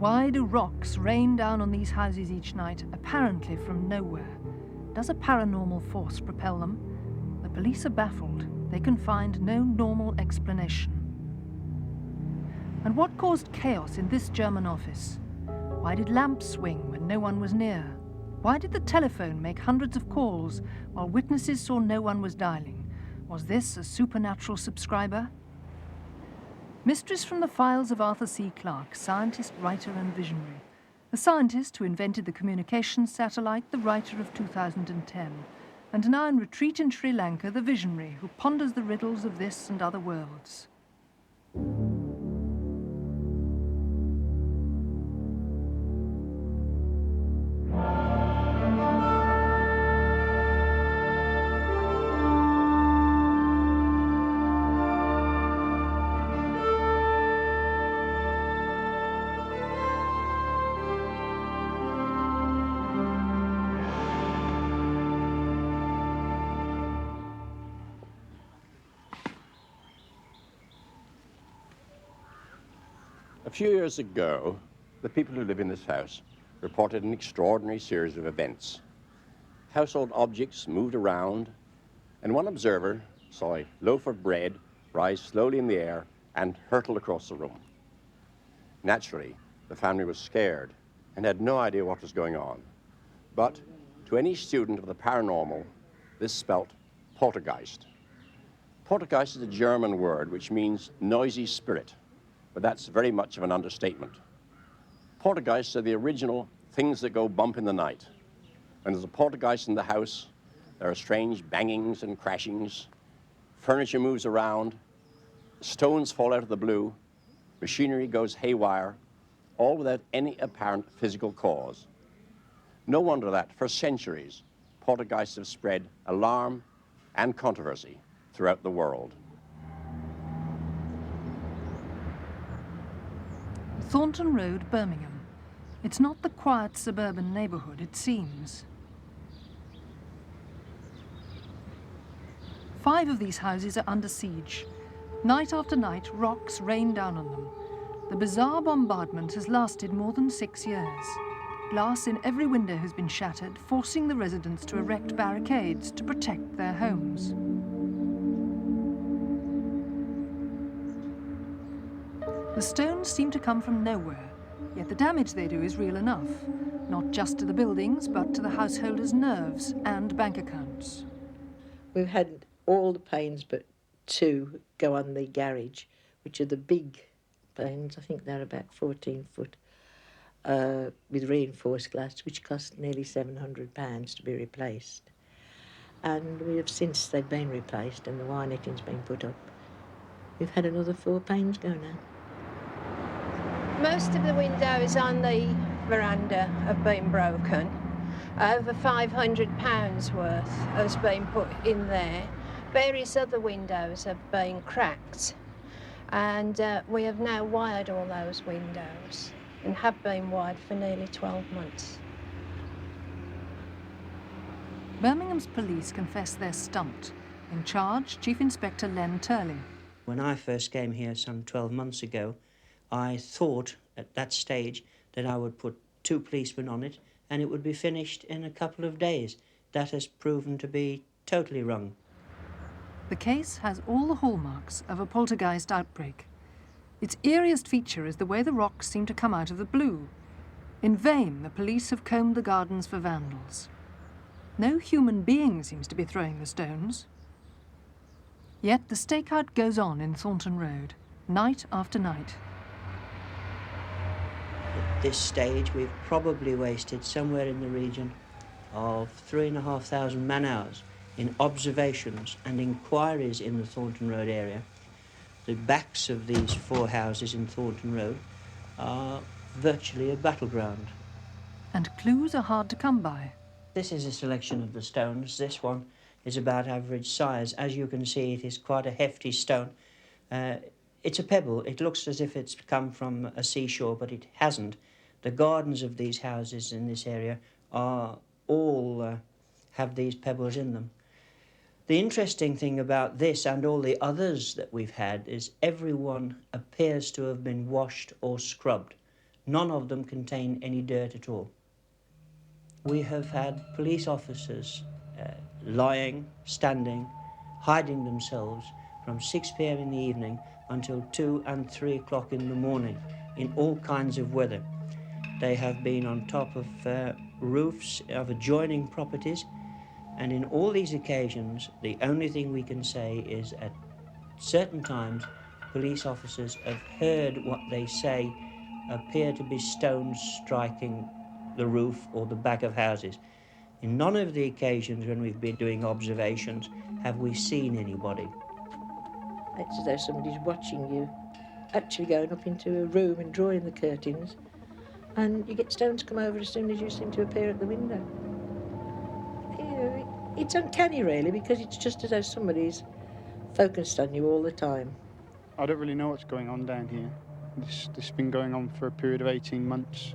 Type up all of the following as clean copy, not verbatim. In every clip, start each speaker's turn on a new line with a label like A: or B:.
A: Why do rocks rain down on these houses each night, apparently from nowhere? Does a paranormal force propel them? The police are baffled. They can find no normal explanation. And what caused chaos in this German office? Why did lamps swing when no one was near? Why did the telephone make hundreds of calls while witnesses saw no one was dialing? Was this a supernatural subscriber? Mysteries from the files of Arthur C. Clarke, scientist, writer and visionary. The scientist who invented the communications satellite, the writer of 2010. And now in retreat in Sri Lanka, the visionary who ponders the riddles of this and other worlds.
B: A few years ago, the people who live in this house reported an extraordinary series of events. Household objects moved around, and one observer saw a loaf of bread rise slowly in the air and hurtle across the room. Naturally, the family was scared and had no idea what was going on. But to any student of the paranormal, this spelt poltergeist. Poltergeist is a German word which means noisy spirit, but that's very much of an understatement. Poltergeists are the original things that go bump in the night. When there's a poltergeist in the house, there are strange bangings and crashings, furniture moves around, stones fall out of the blue, machinery goes haywire, all without any apparent physical cause. No wonder that, for centuries, poltergeists have spread alarm and controversy throughout the world.
A: Thornton Road, Birmingham. It's not the quiet suburban neighbourhood it seems. 5 of these houses are under siege. Night after night, rocks rain down on them. The bizarre bombardment has lasted more than 6 years. Glass in every window has been shattered, forcing the residents to erect barricades to protect their homes. The stones seem to come from nowhere, yet the damage they do is real enough. Not just to the buildings, but to the householders' nerves and bank accounts.
C: We've had all the panes but 2 go on the garage, which are the big panes. I think they're about 14 foot, with reinforced glass, which cost nearly £700 to be replaced. And we have, since they've been replaced and the wire netting's been put up, we've had another 4 panes go now.
D: Most of the windows on the veranda have been broken. Over £500 worth has been put in there. Various other windows have been cracked, and we have now wired all those windows and have been wired for nearly 12 months.
A: Birmingham's police confess they're stumped. In charge, Chief Inspector Len Turley.
E: When I first came here some 12 months ago, I thought at that stage that I would put 2 policemen on it and it would be finished in a couple of days. That has proven to be totally wrong.
A: The case has all the hallmarks of a poltergeist outbreak. Its eeriest feature is the way the rocks seem to come out of the blue. In vain, the police have combed the gardens for vandals. No human being seems to be throwing the stones. Yet the stakeout goes on in Thornton Road, night after night.
E: At this stage, we've probably wasted somewhere in the region of 3,500 man-hours in observations and inquiries in the Thornton Road area. The backs of these 4 houses in Thornton Road are virtually a battleground.
A: And clues are hard to come by.
E: This is a selection of the stones. This one is about average size. As you can see, it is quite a hefty stone. It's a pebble. It looks as if it's come from a seashore, but it hasn't. The gardens of these houses in this area are all have these pebbles in them. The interesting thing about this and all the others that we've had is everyone appears to have been washed or scrubbed. None of them contain any dirt at all. We have had police officers lying, standing, hiding themselves from 6 p.m. in the evening until 2 and 3 o'clock in the morning in all kinds of weather. They have been on top of roofs of adjoining properties, and in all these occasions, the only thing we can say is at certain times, police officers have heard what they say appear to be stones striking the roof or the back of houses. In none of the occasions when we've been doing observations have we seen anybody.
C: It's as though somebody's watching you, actually going up into a room and drawing the curtains, and you get stones come over as soon as you seem to appear at the window. You know, it's uncanny, really, because it's just as though somebody's focused on you all the time.
F: I don't really know what's going on down here. This has been going on for a period of 18 months,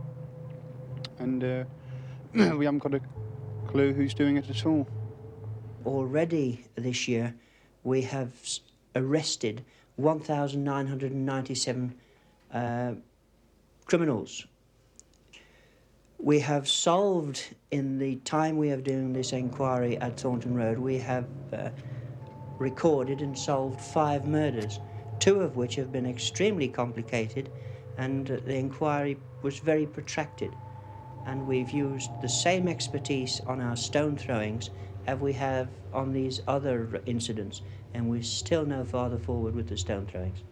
F: and we haven't got a clue who's doing it at all.
E: Already this year, we have arrested 1,997 criminals. We have solved, in the time we have doing this inquiry at Thornton Road, we have recorded and solved 5 murders, 2 of which have been extremely complicated, and the inquiry was very protracted. And we've used the same expertise on our stone throwings as we have on these other incidents, and we're still no farther forward with the stone throwings.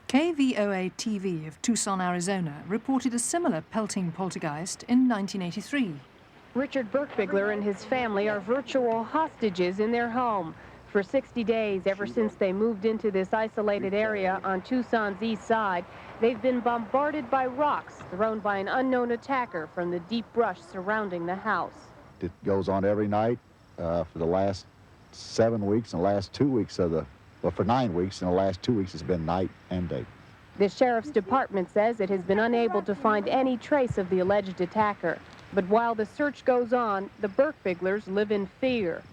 A: KVOA-TV of Tucson, Arizona reported a similar pelting poltergeist in 1983.
G: Richard Birkbigler and his family are virtual hostages in their home. For 60 days, ever since they moved into this isolated area on Tucson's east side, they've been bombarded by rocks thrown by an unknown attacker from the deep brush surrounding the house.
H: It goes on every night for the last 7 weeks, and the last 2 weeks for 9 weeks, and the last 2 weeks has been night and day.
G: The sheriff's department says it has been unable to find any trace of the alleged attacker. But while the search goes on, the Birkbiglers live in fear.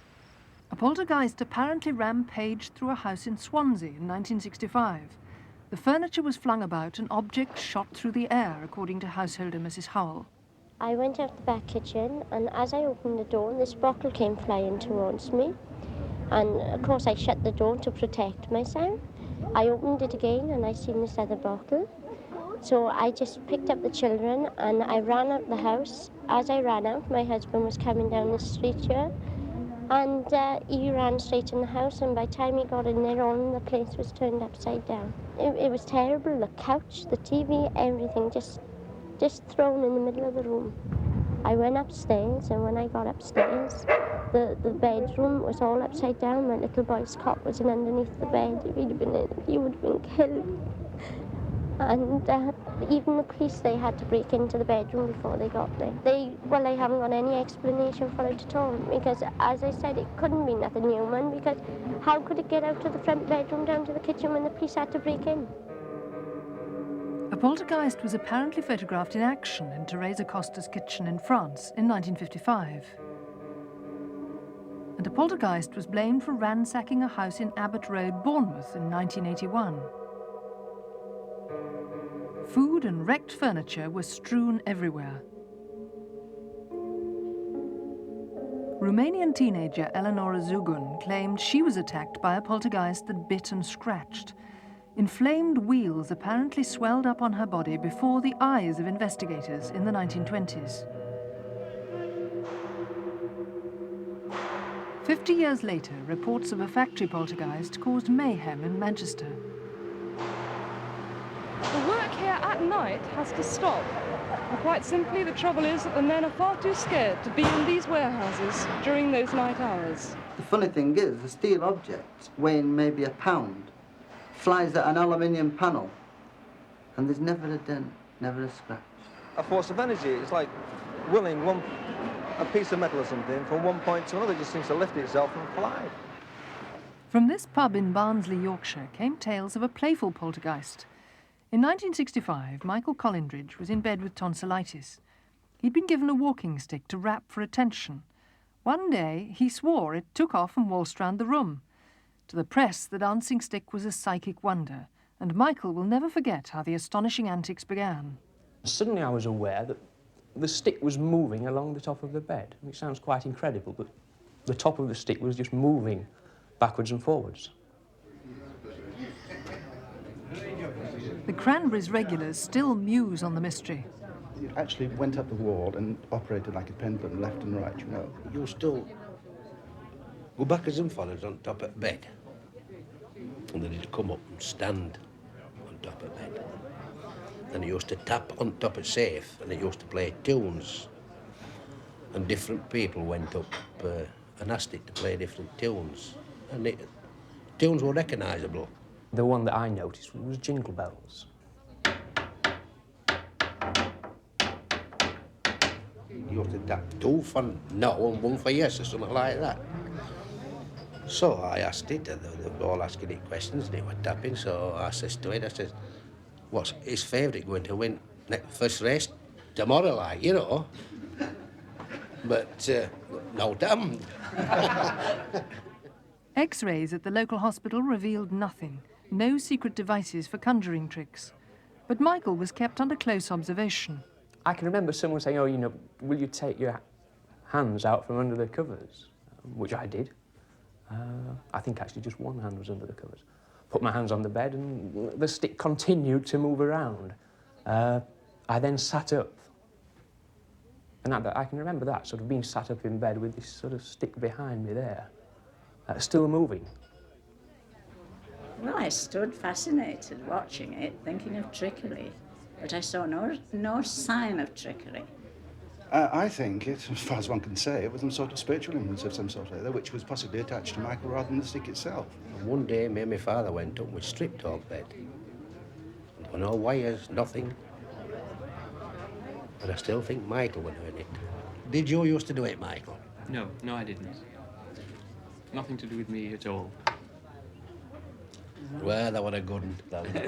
A: A poltergeist apparently rampaged through a house in Swansea in 1965. The furniture was flung about and objects shot through the air, according to householder Mrs. Howell.
I: I went out the back kitchen, and as I opened the door, this bottle came flying towards me. And of course I shut the door to protect myself. I opened it again and I seen this other bottle. So I just picked up the children and I ran out the house. As I ran out, my husband was coming down the street here, and he ran straight in the house, and by the time he got in there, all the place was turned upside down. It was terrible. The couch, the TV, everything just thrown in the middle of the room. I went upstairs, and when I got upstairs, the bedroom was all upside down. My little boy's cot was underneath the bed. If he'd have been in it, he would have been killed. And even the police, they had to break into the bedroom before they got there. They haven't got any explanation for it at all, because, as I said, it couldn't be nothing human, because how could it get out of the front bedroom down to the kitchen when the police had to break in?
A: A poltergeist was apparently photographed in action in Teresa Costa's kitchen in France in 1955. And a poltergeist was blamed for ransacking a house in Abbott Road, Bournemouth in 1981. Food and wrecked furniture were strewn everywhere. Romanian teenager Eleonora Zugun claimed she was attacked by a poltergeist that bit and scratched. Inflamed wheals apparently swelled up on her body before the eyes of investigators in the 1920s. 50 years later, reports of a factory poltergeist caused mayhem in Manchester.
J: The work here at night has to stop. And quite simply, the trouble is that the men are far too scared to be in these warehouses during those night hours.
K: The funny thing is, a steel object weighing maybe a pound flies at an aluminium panel, and there's never a dent, never a scratch.
L: A force of energy. It's like willing a piece of metal or something from one point to another. It just seems to lift itself and fly.
A: From this pub in Barnsley, Yorkshire, came tales of a playful poltergeist. In 1965, Michael Collindridge was in bed with tonsillitis. He'd been given a walking stick to rap for attention. One day, he swore it took off and waltzed round the room. To the press, the dancing stick was a psychic wonder, and Michael will never forget how the astonishing antics began.
M: Suddenly I was aware that the stick was moving along the top of the bed. It sounds quite incredible, but the top of the stick was just moving backwards and forwards.
A: The Cranberries regulars still muse on the mystery.
N: It actually went up the wall and operated like a pendulum, left and right, you know.
O: It used to go backwards and forwards on top of the bed. And then it'd come up and stand on top of the bed. Then it used to tap on top of safe, and it used to play tunes. And different people went up and asked it to play different tunes. And tunes were recognisable.
M: The one that I noticed was Jingle Bells.
O: You used to tap 2 for no and 1 for yes or something like that. So I asked it, and they were all asking it questions, and it was tapping, so I says to it, I says, what's his favourite going to win first race tomorrow, like, you know? But no damn.
A: X-rays at the local hospital revealed nothing. No secret devices for conjuring tricks. But Michael was kept under close observation.
M: I can remember someone saying, oh, you know, will you take your hands out from under the covers? Which I did. I think actually just one hand was under the covers. Put my hands on the bed and the stick continued to move around. I then sat up. And I can remember that, sort of being sat up in bed with this sort of stick behind me there, still moving.
P: Well, I stood fascinated watching it, thinking of trickery, but I saw no sign of trickery.
N: I think, as far as one can say, it was some sort of spiritual influence of some sort or other, which was possibly attached to Michael rather than the stick itself.
O: And one day, me and my father went up and we stripped off bed. There were no wires, nothing. But I still think Michael was doing it. Did you used to do it, Michael?
M: No, I didn't. Nothing to do with me at all.
O: Well, that was a good one. That was a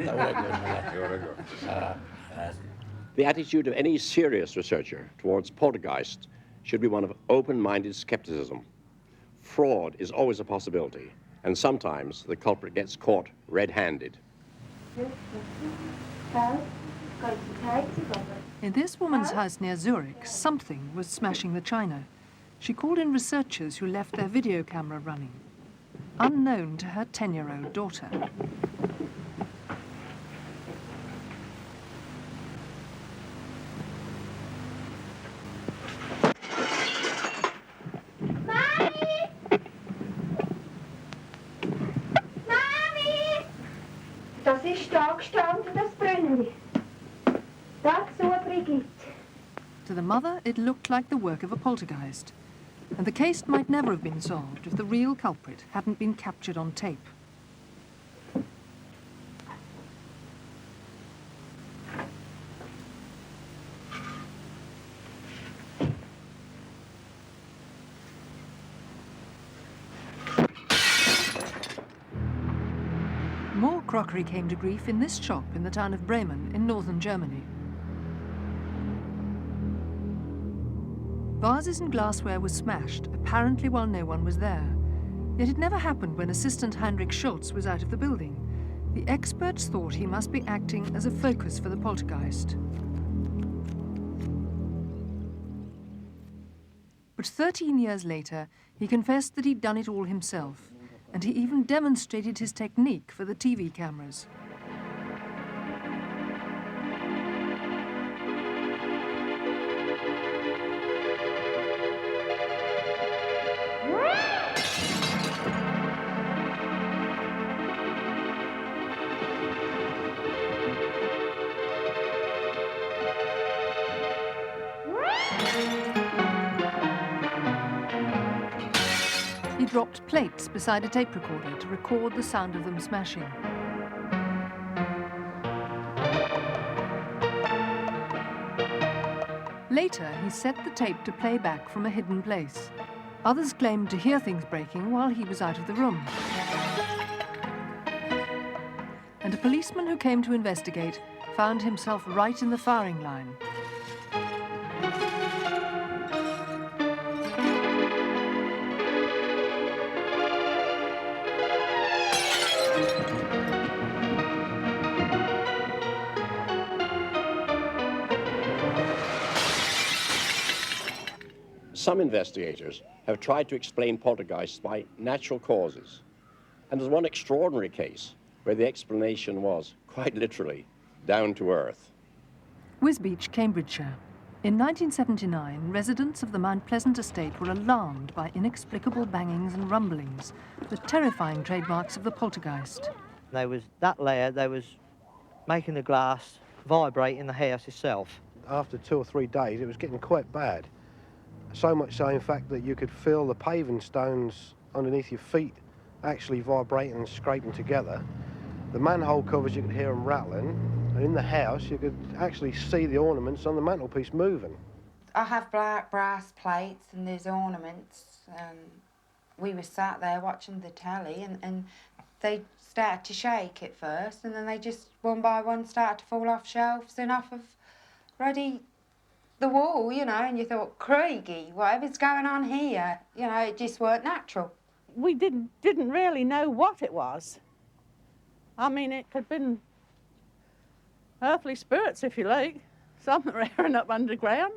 O: good one.
B: The attitude of any serious researcher towards poltergeist should be one of open-minded skepticism. Fraud is always a possibility, and sometimes the culprit gets caught red-handed.
A: In this woman's house near Zurich, something was smashing the china. She called in researchers who left their video camera running, unknown to her 10-year-old daughter.
Q: Das ist da gestanden, das Brünnli. Da so, Brigitte.
A: To the mother, it looked like the work of a poltergeist. And the case might never have been solved if the real culprit hadn't been captured on tape. More crockery came to grief in this shop in the town of Bremen in northern Germany. Vases and glassware were smashed, apparently while no one was there. Yet it never happened when assistant Heinrich Schultz was out of the building. The experts thought he must be acting as a focus for the poltergeist. But 13 years later, he confessed that he'd done it all himself, and he even demonstrated his technique for the TV cameras. He dropped plates beside a tape recorder to record the sound of them smashing. Later, he set the tape to play back from a hidden place. Others claimed to hear things breaking while he was out of the room. And a policeman who came to investigate found himself right in the firing line.
B: Some investigators have tried to explain poltergeists by natural causes. And there's one extraordinary case where the explanation was, quite literally, down to earth.
A: Wisbeach, Cambridgeshire. In 1979, residents of the Mount Pleasant estate were alarmed by inexplicable bangings and rumblings, the terrifying trademarks of the poltergeist.
R: There was that layer, they was making the glass vibrate in the house itself.
S: After 2 or 3 days, it was getting quite bad. So much so, in fact, that you could feel the paving stones underneath your feet actually vibrating and scraping together. The manhole covers, you could hear them rattling. And in the house, you could actually see the ornaments on the mantelpiece moving.
T: I have black brass plates and there's ornaments, and we were sat there watching the telly, and they started to shake at first, and then they just, one by one, started to fall off shelves and off of the wall, you know, and you thought, Craigie, whatever's going on here, you know, it just weren't natural.
U: We didn't really know what it was. I mean, it could have been earthly spirits, if you like, something rearing up underground.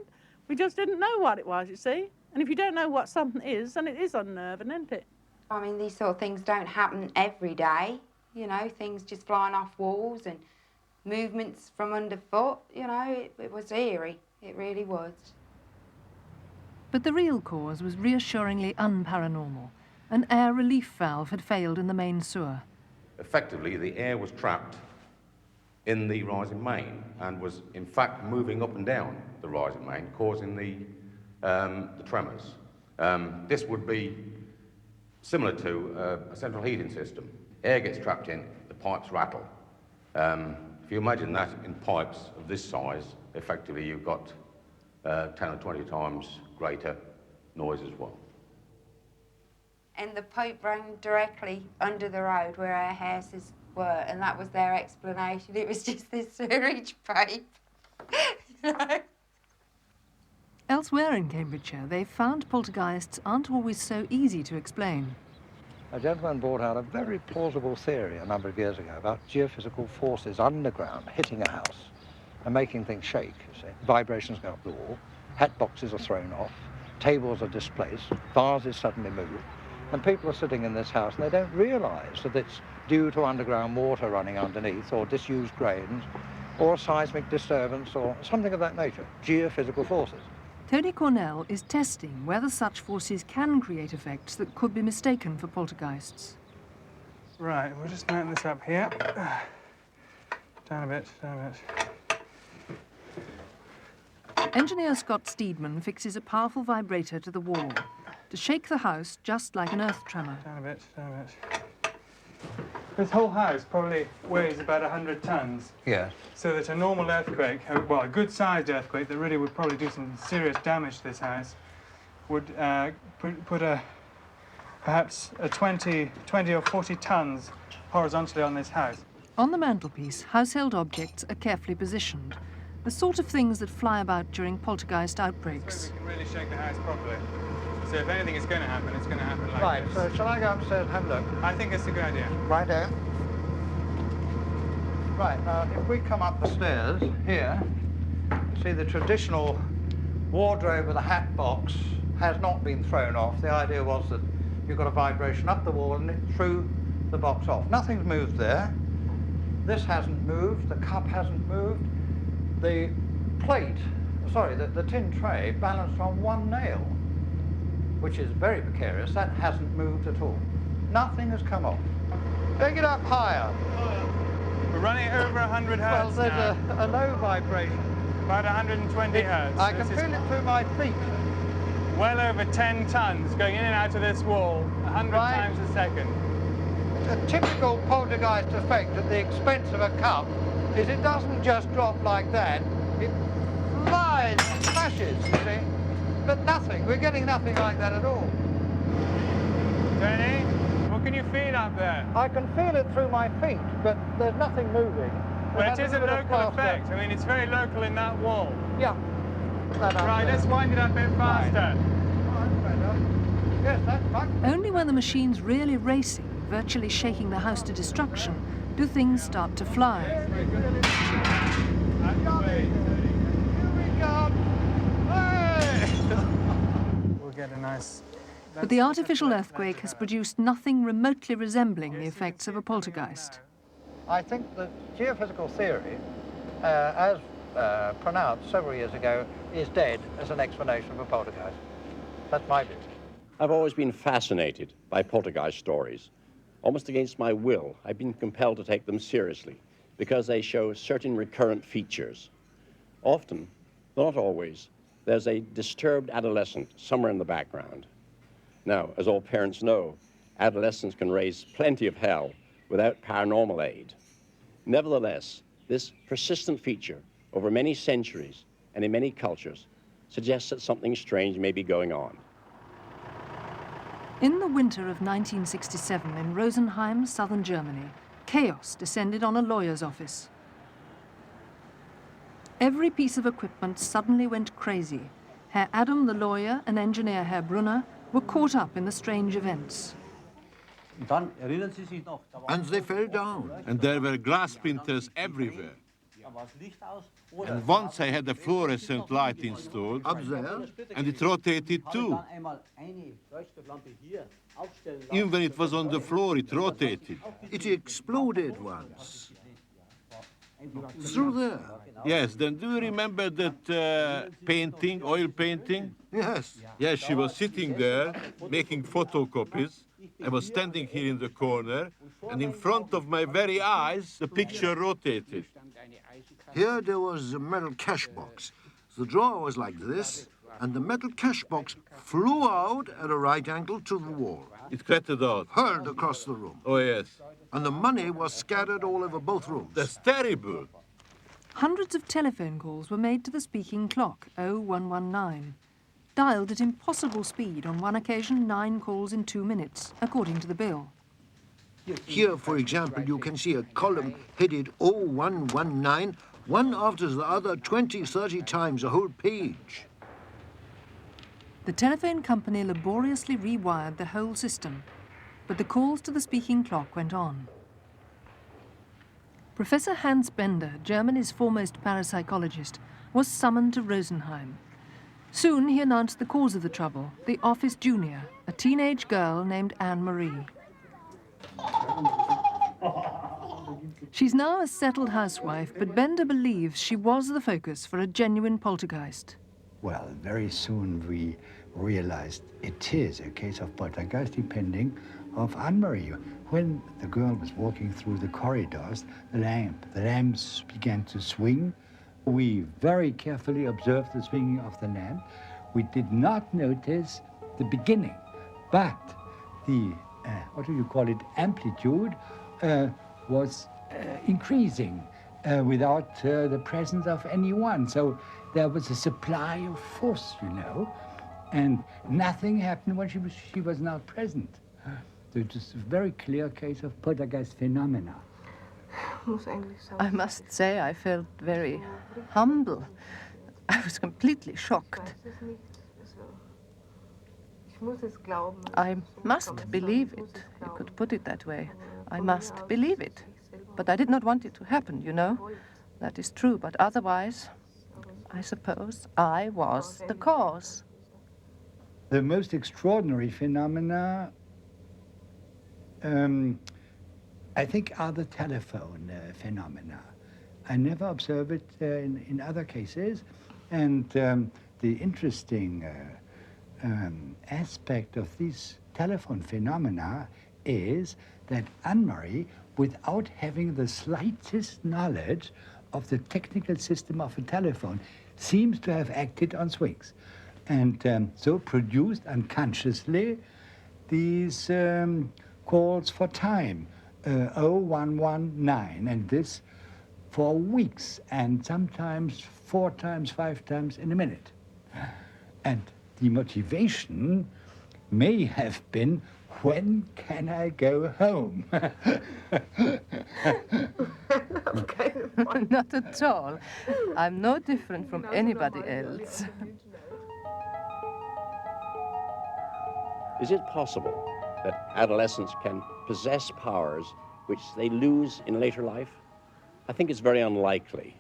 U: We just didn't know what it was, you see. And if you don't know what something is, then it is unnerving, isn't it?
T: I mean, these sort of things don't happen every day, you know, things just flying off walls and movements from underfoot, you know, it was eerie, it really was.
A: But the real cause was reassuringly unparanormal. An air relief valve had failed in the main sewer.
V: Effectively, the air was trapped in the rising main and was, in fact, moving up and down the rising main, causing the tremors. This would be similar to a central heating system. Air gets trapped in, the pipes rattle. If you imagine that in pipes of this size, effectively you've got 10 or 20 times greater noise as well.
T: And the pipe ran directly under the road where our houses were, and that was their explanation. It was just this sewage pipe. You know?
A: Elsewhere in Cambridgeshire, they've found poltergeists aren't always so easy to explain.
W: A gentleman brought out a very plausible theory a number of years ago about geophysical forces underground hitting a house and making things shake, you see. Vibrations go up the wall, hat boxes are thrown off, tables are displaced, vases suddenly move, and people are sitting in this house and they don't realise that it's due to underground water running underneath, or disused drains, or a seismic disturbance, or something of that nature, geophysical forces.
A: Tony Cornell is testing whether such forces can create effects that could be mistaken for poltergeists.
X: Right, we'll just mount this up here. Down a bit, down a bit.
A: Engineer Scott Steedman fixes a powerful vibrator to the wall to shake the house just like an earth tremor.
X: Down a bit, down a bit. This whole house probably weighs about 100 tons.
W: Yes.
X: So that a normal earthquake, well, a good-sized earthquake that really would probably do some serious damage to this house, would put perhaps 20 or 40 tons horizontally on this house.
A: On the mantelpiece, household objects are carefully positioned, the sort of things that fly about during poltergeist outbreaks.
X: So we can really shake the house properly. So if anything is going to happen, it's going to happen like
W: right,
X: this.
W: so shall I go upstairs and have a look?
X: I think it's a good idea.
W: Righto. Right, now if we come up the stairs here, you see the traditional wardrobe with a hat box has not been thrown off. The idea was that you've got a vibration up the wall and it threw the box off. Nothing's moved there. This hasn't moved, the cup hasn't moved. The plate, sorry, the tin tray balanced on one nail, which is very precarious. That hasn't moved at all. Nothing has come off. Take it up higher.
X: We're running over 100 hertz.
W: Well, there's a low vibration.
X: About 120 hertz.
W: I can feel it through my feet.
X: Well over 10 tons going in and out of this wall 100 times a second.
W: A typical poltergeist effect at the expense of a cup is it doesn't just drop like that. It flies and smashes, you see. But nothing. We're getting nothing like that at all.
X: Tony, what can you feel up there?
W: I can feel it through my feet, but there's nothing moving.
X: Well, it is a local effect. I mean, it's very local in that wall.
W: Yeah.
X: Right, let's wind it up a bit faster.
W: Yes, that's fine.
A: Only when the machine's really racing, virtually shaking the house to destruction, do things start to fly.
X: get a nice...
A: But the artificial earthquake has produced nothing remotely resembling the effects of a poltergeist.
W: I think that geophysical theory, as pronounced several years ago, is dead as an explanation of a poltergeist. That's my view.
B: I've always been fascinated by poltergeist stories. Almost against my will, I've been compelled to take them seriously because they show certain recurrent features. Often, though not always, there's a disturbed adolescent somewhere in the background. Now, as all parents know, adolescents can raise plenty of hell without paranormal aid. Nevertheless, this persistent feature over many centuries and in many cultures suggests that something strange may be going on.
A: In the winter of 1967 in Rosenheim, southern Germany, chaos descended on a lawyer's office. Every piece of equipment suddenly went crazy. Herr Adam, the lawyer, and engineer Herr Brunner were caught up in the strange events.
C: And they fell down. And there were glass splinters everywhere. And once I had a fluorescent light installed up there, and it rotated too. Even when it was on the floor, it rotated.
O: It exploded once. Through there.
C: Yes, then do you remember that painting, oil painting?
O: Yes.
C: Yes, she was sitting there making photocopies. I was standing here in the corner, and in front of my very eyes, the picture rotated.
O: Here there was a metal cash box. The drawer was like this, and the metal cash box flew out at a right angle to the wall.
C: It clattered out.
O: Hurled across the room.
C: Oh, yes.
O: And the money was scattered all over both rooms.
C: That's terrible.
A: Hundreds of telephone calls were made to the speaking clock, 0119. Dialed at impossible speed, on one occasion 9 calls in 2 minutes, according to the bill.
O: Here, for example, you can see a column headed 0119, one after the other 20, 30 times a whole page.
A: The telephone company laboriously rewired the whole system, but the calls to the speaking clock went on. Professor Hans Bender, Germany's foremost parapsychologist, was summoned to Rosenheim. Soon he announced the cause of the trouble, the office junior, a teenage girl named Anne-Marie. She's now a settled housewife, but Bender believes she was the focus for a genuine poltergeist.
D: Well, very soon we realized it is a case of poltergeist depending of Anne-Marie. When the girl was walking through the corridors, the lamps began to swing. We very carefully observed the swinging of the lamp. We did not notice the beginning, but the, amplitude was increasing without the presence of anyone. So there was a supply of force, you know, and nothing happened when she was not present. So it was a very clear case of poltergeist phenomena.
E: I must say I felt very humble. I was completely shocked. I must believe it. You could put it that way. I must believe it. But I did not want it to happen, you know. That is true, but otherwise, I suppose I was the cause.
D: The most extraordinary phenomena, I think, are the telephone phenomena. I never observe it in other cases. And the interesting aspect of these telephone phenomena is that Anne-Marie, without having the slightest knowledge of the technical system of a telephone, seems to have acted on swings. And so produced unconsciously these calls for time, 0119, and this for weeks, and sometimes 4 times, 5 times in a minute. And the motivation may have been, when can I go home?
E: Not at all. I'm no different from anybody else.
B: Is it possible that adolescents can possess powers which they lose in later life? I think it's very unlikely,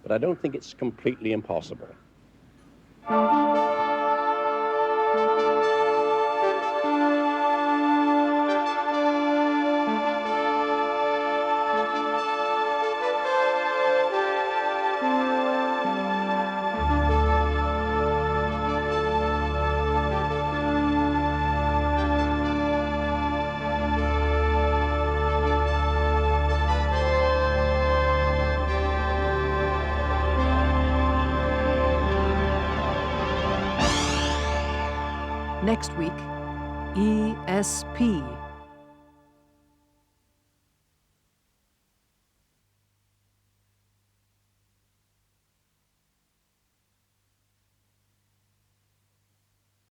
B: but I don't think it's completely impossible.
A: Next week, ESP.